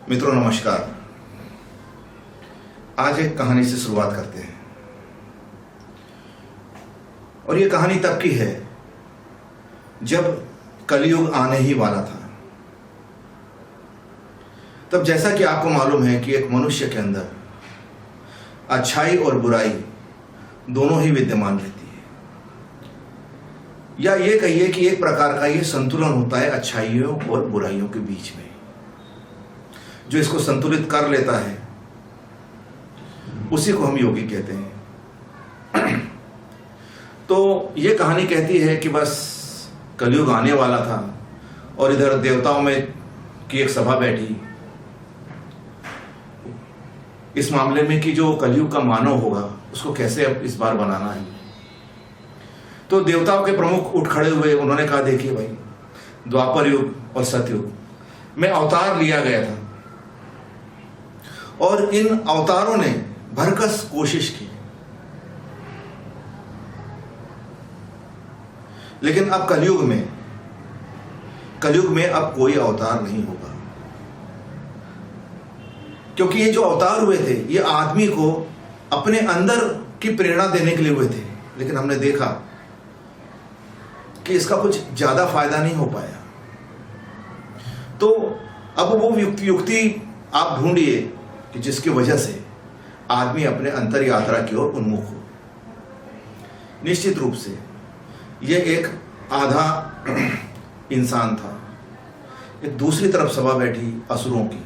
मित्रों नमस्कार। आज एक कहानी से शुरुआत करते हैं और ये कहानी तब की है जब कलयुग आने ही वाला था। तब जैसा कि आपको मालूम है कि एक मनुष्य के अंदर अच्छाई और बुराई दोनों ही विद्यमान रहती है, या ये कहिए कि एक प्रकार का ये संतुलन होता है अच्छाइयों और बुराइयों के बीच में। जो इसको संतुलित कर लेता है उसी को हम योगी कहते हैं। तो ये कहानी कहती है कि बस कलयुग आने वाला था और इधर देवताओं में की एक सभा बैठी इस मामले में कि जो कलयुग का मानव होगा उसको कैसे अब इस बार बनाना है। तो देवताओं के प्रमुख उठ खड़े हुए, उन्होंने कहा देखिए भाई, द्वापर युग और सतयुग में अवतार लिया गया था और इन अवतारों ने भरकस कोशिश की, लेकिन अब कलयुग में अब कोई अवतार नहीं होगा, क्योंकि ये जो अवतार हुए थे ये आदमी को अपने अंदर की प्रेरणा देने के लिए हुए थे। लेकिन हमने देखा कि इसका कुछ ज्यादा फायदा नहीं हो पाया। तो अब वो युक्ति आप ढूंढिए कि जिसकी वजह से आदमी अपने अंतर यात्रा की ओर उन्मुख हो। निश्चित रूप से यह एक आधा इंसान था, एक दूसरी तरफ सभा बैठी असुरों की।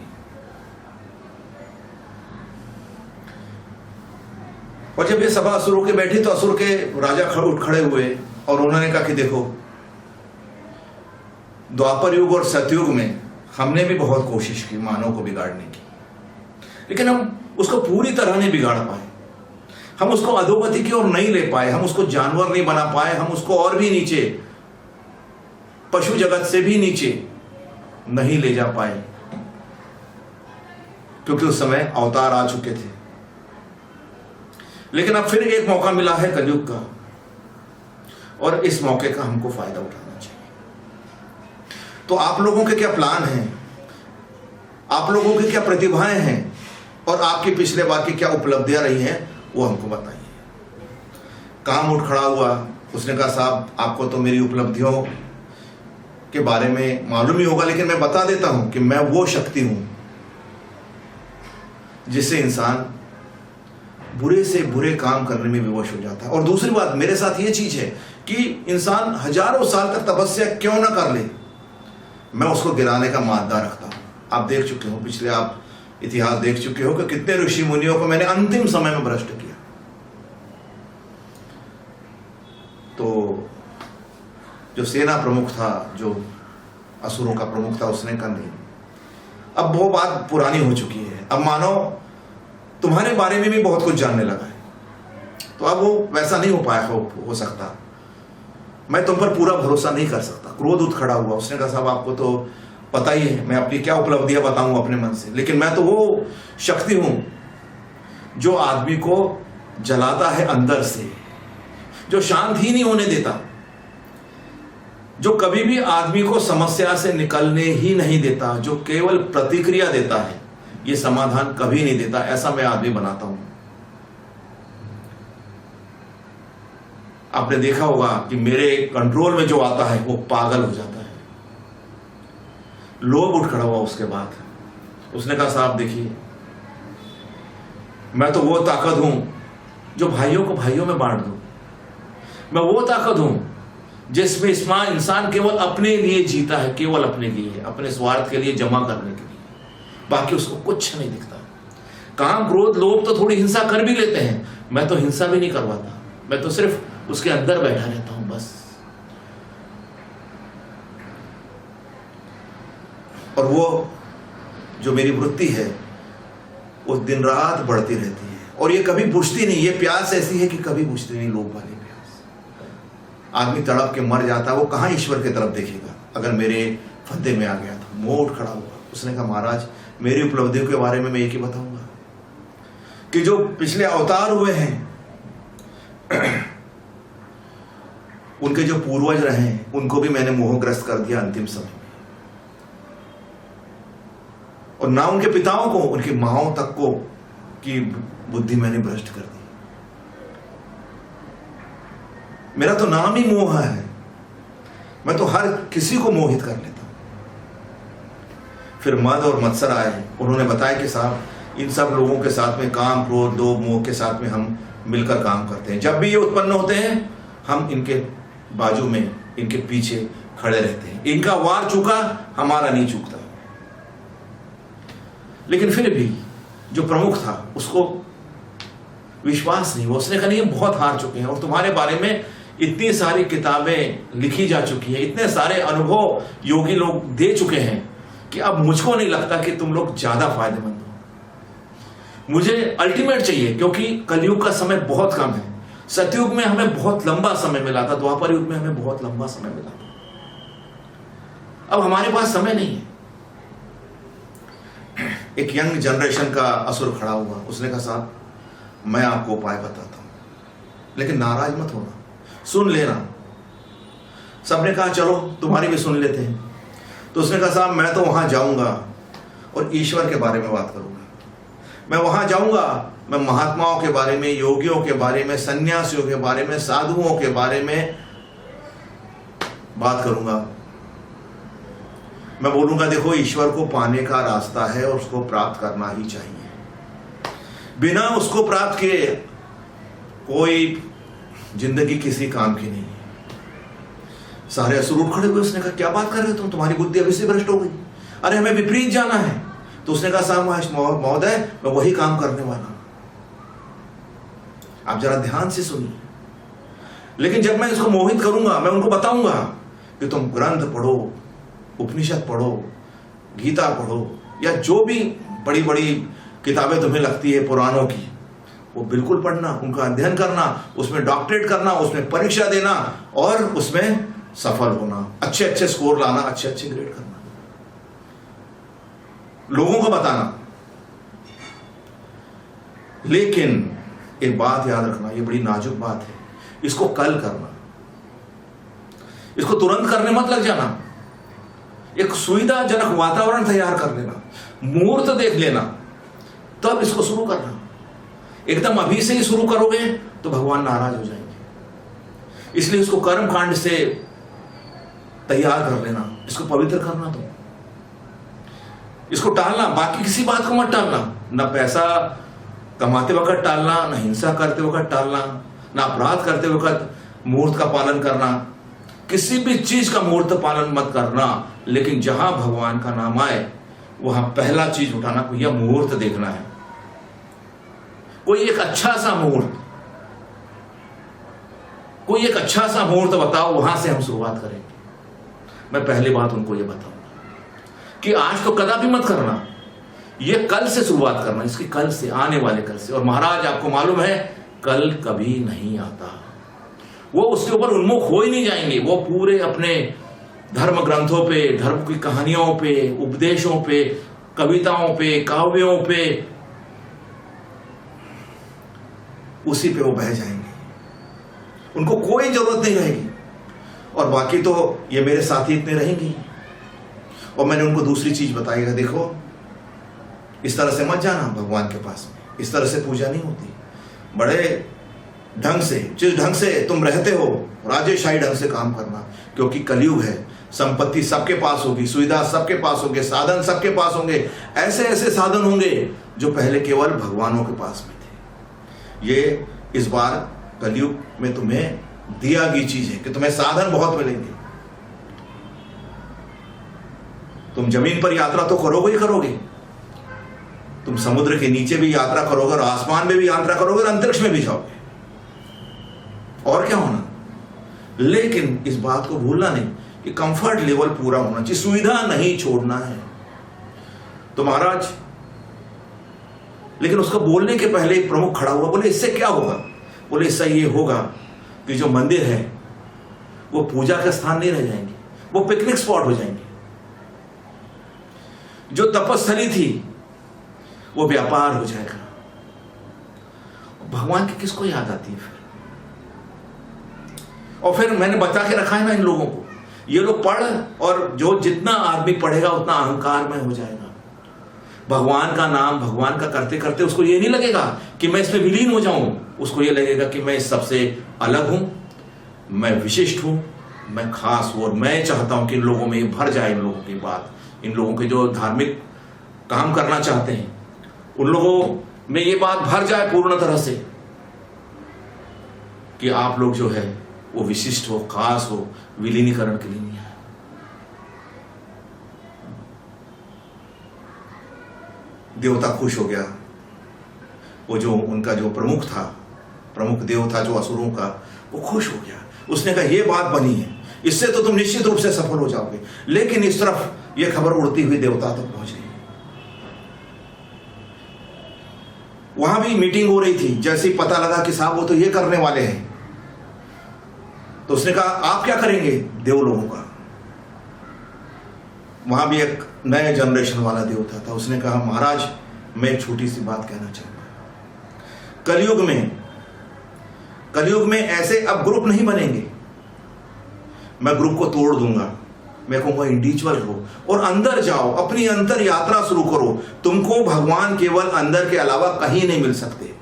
और जब ये सभा असुरों की बैठी तो असुर के राजा उठ खड़े हुए और उन्होंने कहा कि देखो, द्वापर युग और सतयुग में हमने भी बहुत कोशिश की मानव को बिगाड़ने की, लेकिन हम उसको पूरी तरह नहीं बिगाड़ पाए। हम उसको अधोगति की ओर नहीं ले पाए, हम उसको जानवर नहीं बना पाए, हम उसको और भी नीचे, पशु जगत से भी नीचे नहीं ले जा पाए, क्योंकि उस समय अवतार आ चुके थे। लेकिन अब फिर एक मौका मिला है कलयुग का, और इस मौके का हमको फायदा उठाना चाहिए। तो आप लोगों के क्या प्लान हैं, आप लोगों की क्या प्रतिभाएं हैं और आपकी पिछले बार की क्या उपलब्धियां रही हैं, वो हमको बताइए। काम उठ खड़ा हुआ, उसने कहा साहब आपको तो मेरी उपलब्धियों के बारे में मालूम ही होगा, लेकिन मैं बता देता हूं कि मैं वो शक्ति हूं जिससे इंसान बुरे से बुरे काम करने में विवश हो जाता है। और दूसरी बात मेरे साथ ये चीज है कि इंसान हजारों साल तक तपस्या क्यों ना कर ले, मैं उसको गिराने का मादा रखता हूं। आप देख चुके हो, पिछले आप इतिहास देख चुके हो कि कितने ऋषि मुनियों को मैंने अंतिम समय में भ्रष्ट किया। तो जो सेना प्रमुख था, जो असुरों का प्रमुख था, उसने कहा नहीं, अब वो बात पुरानी हो चुकी है, अब मानो तुम्हारे बारे में भी बहुत कुछ जानने लगा है, तो अब वो वैसा नहीं हो पाया हो सकता, मैं तुम पर पूरा भरोसा नहीं कर सकता। क्रोध उठ खड़ा हुआ, उसने कहा साहब आपको तो पता ही है मैं अपनी क्या उपलब्धियां बताऊं अपने मन से, लेकिन मैं तो वो शक्ति हूं जो आदमी को जलाता है अंदर से, जो शांत ही नहीं होने देता, जो कभी भी आदमी को समस्या से निकलने ही नहीं देता, जो केवल प्रतिक्रिया देता है, ये समाधान कभी नहीं देता। ऐसा मैं आदमी बनाता हूं। आपने देखा होगा कि मेरे कंट्रोल में जो आता है वो पागल हो जाता है। लोभ उठ खड़ा हुआ उसके बाद, उसने कहा साहब देखिए, मैं तो वो ताकत हूं जो भाइयों को भाइयों में बांट दूं, मैं वो ताकत हूं जिसमें इंसान केवल अपने लिए जीता है, केवल अपने लिए, अपने स्वार्थ के लिए, जमा करने के लिए, बाकी उसको कुछ नहीं दिखता। काम क्रोध लोभ तो थोड़ी हिंसा कर भी लेते हैं, मैं तो हिंसा भी नहीं करवाता, मैं तो सिर्फ उसके अंदर बैठा रहता हूं बस। और वो जो मेरी वृत्ति है वो दिन रात बढ़ती रहती है और ये कभी बुझती नहीं। ये प्यास ऐसी है कि कभी बुझती नहीं, लोभ वाली प्यास। आदमी तड़प के मर जाता है, वो कहां ईश्वर की तरफ देखेगा अगर मेरे फंदे में आ गया तो। मुंह उठ खड़ा हुआ, उसने कहा महाराज मेरी उपलब्धियों के बारे में मैं एक ही बताऊंगा कि जो पिछले अवतार हुए हैं उनके जो पूर्वज रहे उनको भी मैंने मोहग्रस्त कर दिया अंतिम समय में। और ना उनके पिताओं को, उनकी माओं तक को की बुद्धि मैंने भ्रष्ट कर दी। मेरा तो नाम ही मोह है, मैं तो हर किसी को मोहित कर लेता हूं। फिर मद और मत्सर आए, उन्होंने बताया कि साहब इन सब लोगों के साथ में काम, क्रोध, लोभ, मोह के साथ में हम मिलकर काम करते हैं। जब भी ये उत्पन्न होते हैं हम इनके बाजू में, इनके पीछे खड़े रहते हैं। इनका वार चूका, हमारा नहीं चूकता। लेकिन फिर भी जो प्रमुख था उसको विश्वास नहीं हुआ। उसने कहा नहीं, बहुत हार चुके हैं और तुम्हारे बारे में इतनी सारी किताबें लिखी जा चुकी हैं, इतने सारे अनुभव योगी लोग दे चुके हैं कि अब मुझको नहीं लगता कि तुम लोग ज्यादा फायदेमंद हो। मुझे अल्टीमेट चाहिए, क्योंकि कलयुग का समय बहुत कम है। सतयुग में हमें बहुत लंबा समय मिला था, द्वापर युग में हमें बहुत लंबा समय मिला था। अब हमारे पास समय नहीं है। एक यंग जनरेशन का असुर खड़ा हुआ, उसने कहा साहब मैं आपको उपाय बताता हूं, लेकिन नाराज मत होना, सुन लेना। सबने कहा चलो तुम्हारी भी सुन लेते हैं। तो उसने कहा साहब मैं तो वहां जाऊंगा और ईश्वर के बारे में बात करूंगा। मैं वहां जाऊंगा, मैं महात्माओं के बारे में, योगियों के बारे में, सन्यासियों के बारे में, साधुओं के बारे में बात करूंगा। मैं बोलूंगा देखो ईश्वर को पाने का रास्ता है और उसको प्राप्त करना ही चाहिए। बिना उसको प्राप्त किए कोई जिंदगी किसी काम की नहीं है। सारे असुर उठ खड़े हुए। उसने कहा क्या बात कर रहे हो तुम, तुम्हारी बुद्धि अभी से भ्रष्ट हो गई। अरे हमें विपरीत जाना है। तो उसने कहा साहब महोदय मैं वही काम करने वाला हूं, आप जरा ध्यान से सुनिए। लेकिन जब मैं इसको मोहित करूंगा, मैं उनको बताऊंगा कि तुम ग्रंथ पढ़ो, उपनिषद पढ़ो, गीता पढ़ो, या जो भी बड़ी बड़ी किताबें तुम्हें लगती है पुराणों की, वो बिल्कुल पढ़ना, उनका अध्ययन करना, उसमें डॉक्टरेट करना, उसमें परीक्षा देना और उसमें सफल होना, अच्छे अच्छे स्कोर लाना, अच्छे अच्छे ग्रेड करना, लोगों को बताना। लेकिन एक बात याद रखना, ये बड़ी नाजुक बात है, इसको कल करना, इसको तुरंत करने मत लग जाना। एक सुविधाजनक वातावरण तैयार कर लेना, मुहूर्त देख लेना, तब इसको शुरू करना। एकदम अभी से ही शुरू करोगे तो भगवान नाराज हो जाएंगे। इसलिए इसको कर्म कांड से तैयार कर लेना, इसको पवित्र करना। तो इसको टालना, बाकी किसी बात को मत टालना, ना पैसा कमाते वक्त टालना, ना हिंसा करते वक्त टालना, ना अपराध करते वक्त मुहूर्त का पालन करना, किसी भी चीज का मुहूर्त पालन मत करना। लेकिन जहां भगवान का नाम आए वहां पहला चीज उठाना, भैया मुहूर्त देखना है, कोई एक अच्छा सा मुहूर्त, कोई एक अच्छा सा मुहूर्त बताओ, वहां से हम शुरुआत करेंगे। मैं पहली बात उनको ये बताऊंगा कि आज तो कदापि मत करना, ये कल से शुरुआत करना, इसकी कल से, आने वाले कल से। और महाराज आपको मालूम है कल कभी नहीं आता, वो उसके ऊपर उन्मुख हो ही नहीं जाएंगे। वो पूरे अपने धर्म ग्रंथों पे, धर्म की कहानियों पे, उपदेशों पे, कविताओं पे, काव्यों पे, उसी पे वो बह जाएंगे, उनको कोई जरूरत नहीं रहेगी। और बाकी तो ये मेरे साथी इतने रहेंगे। और मैंने उनको दूसरी चीज बताएगा, देखो इस तरह से मत जाना भगवान के पास में, इस तरह से पूजा नहीं होती। बड़े ढंग से, जिस ढंग से तुम रहते हो, राजेशाही ढंग से काम करना, क्योंकि कलयुग है। संपत्ति सबके पास होगी, सुविधा सबके पास होंगे, साधन सबके पास होंगे, ऐसे ऐसे साधन होंगे जो पहले केवल भगवानों के पास में थे। ये इस बार कलयुग में तुम्हें दिया गई चीज है कि तुम्हें साधन बहुत मिलेंगे। तुम जमीन पर यात्रा तो करोगे ही करोगे, तुम समुद्र के नीचे भी यात्रा करोगे, और आसमान में भी यात्रा करोगे, और अंतरिक्ष में भी जाओगे, और क्या होना। लेकिन इस बात को भूलना नहीं कि कंफर्ट लेवल पूरा होना चाहिए, सुविधा नहीं छोड़ना है। तो महाराज, लेकिन उसको बोलने के पहले एक प्रमुख खड़ा हुआ, बोले इससे क्या होगा? बोले इससे ये होगा कि जो मंदिर है वो पूजा का स्थान नहीं रह जाएंगे, वो पिकनिक स्पॉट हो जाएंगे। जो तपस्थली थी वो व्यापार हो जाएगा। भगवान की किसको याद आती है फिर? और फिर मैंने बता के रखा है ना इन लोगों को, ये लोग पढ़, और जो जितना आदमी पढ़ेगा उतना अहंकार में हो जाएगा। भगवान का नाम, भगवान का करते करते उसको ये नहीं लगेगा कि मैं इसमें विलीन हो जाऊं, उसको ये लगेगा कि मैं इस सबसे अलग हूं, मैं विशिष्ट हूं, मैं खास हूं, और मैं चाहता हूं कि इन लोगों में ये भर जाए, इन लोगों की बात, इन लोगों के जो धार्मिक काम करना चाहते हैं उन लोगों में ये बात भर जाए पूर्ण तरह से कि आप लोग जो है वो विशिष्ट हो, खास हो, विलीनीकरण के लिए नहीं है। देवता खुश हो गया, वो जो उनका जो प्रमुख देव था जो असुरों का, वो खुश हो गया। उसने कहा ये बात बनी है, इससे तो तुम निश्चित रूप से सफल हो जाओगे। लेकिन इस तरफ ये खबर उड़ती हुई देवता तक पहुंच गई। वहां भी मीटिंग हो रही थी। जैसे ही पता लगा कि साहब वो तो ये करने वाले हैं, तो उसने कहा आप क्या करेंगे देव लोगों का। वहां भी एक नए जनरेशन वाला देवता था। उसने कहा महाराज मैं एक छोटी सी बात कहना चाहूंगा। कलयुग में ऐसे अब ग्रुप नहीं बनेंगे। मैं ग्रुप को तोड़ दूंगा। मैं कहूंगा इंडिविजुअल रहो और अंदर जाओ, अपनी अंतर यात्रा शुरू करो। तुमको भगवान केवल अंदर के अलावा कहीं नहीं मिल सकते।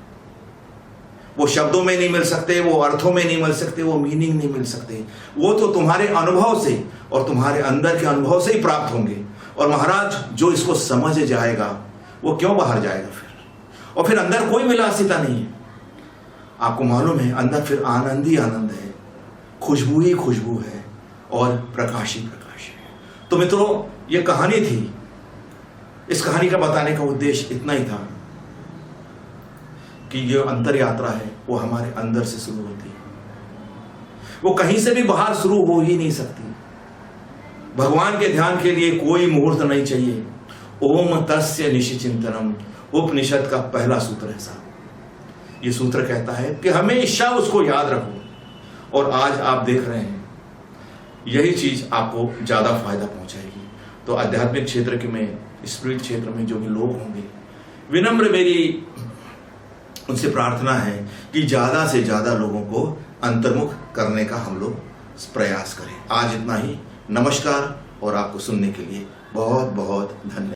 वो शब्दों में नहीं मिल सकते, वो अर्थों में नहीं मिल सकते, वो मीनिंग नहीं मिल सकते। वो तो तुम्हारे अनुभव से और तुम्हारे अंदर के अनुभव से ही प्राप्त होंगे। और महाराज जो इसको समझ जाएगा वो क्यों बाहर जाएगा फिर, और फिर अंदर कोई विलासिता नहीं है। आपको मालूम है अंदर फिर आनंद ही आनंद है, खुशबू ही खुशबू है और प्रकाश ही प्रकाश है। तो मित्रों ये कहानी थी। इस कहानी का बताने का उद्देश्य इतना ही था कि ये अंतर यात्रा है वो हमारे अंदर से शुरू होती है, वो कहीं से भी बाहर शुरू हो ही नहीं सकती। भगवान के ध्यान के लिए कोई मुहूर्त नहीं चाहिए। ओम तस्य निशिचिंतनम उपनिषद का पहला सूत्र है साहब। ये सूत्र कहता है कि हमेशा उसको याद रखो। और आज आप देख रहे हैं यही चीज आपको ज्यादा फायदा पहुंचाएगी। तो आध्यात्मिक क्षेत्र के में, स्पिरिट क्षेत्र में जो भी लोग होंगे, विनम्र मेरी उनसे प्रार्थना है कि ज्यादा से ज्यादा लोगों को अंतर्मुख करने का हम लोग प्रयास करें। आज इतना ही। नमस्कार और आपको सुनने के लिए बहुत बहुत धन्यवाद।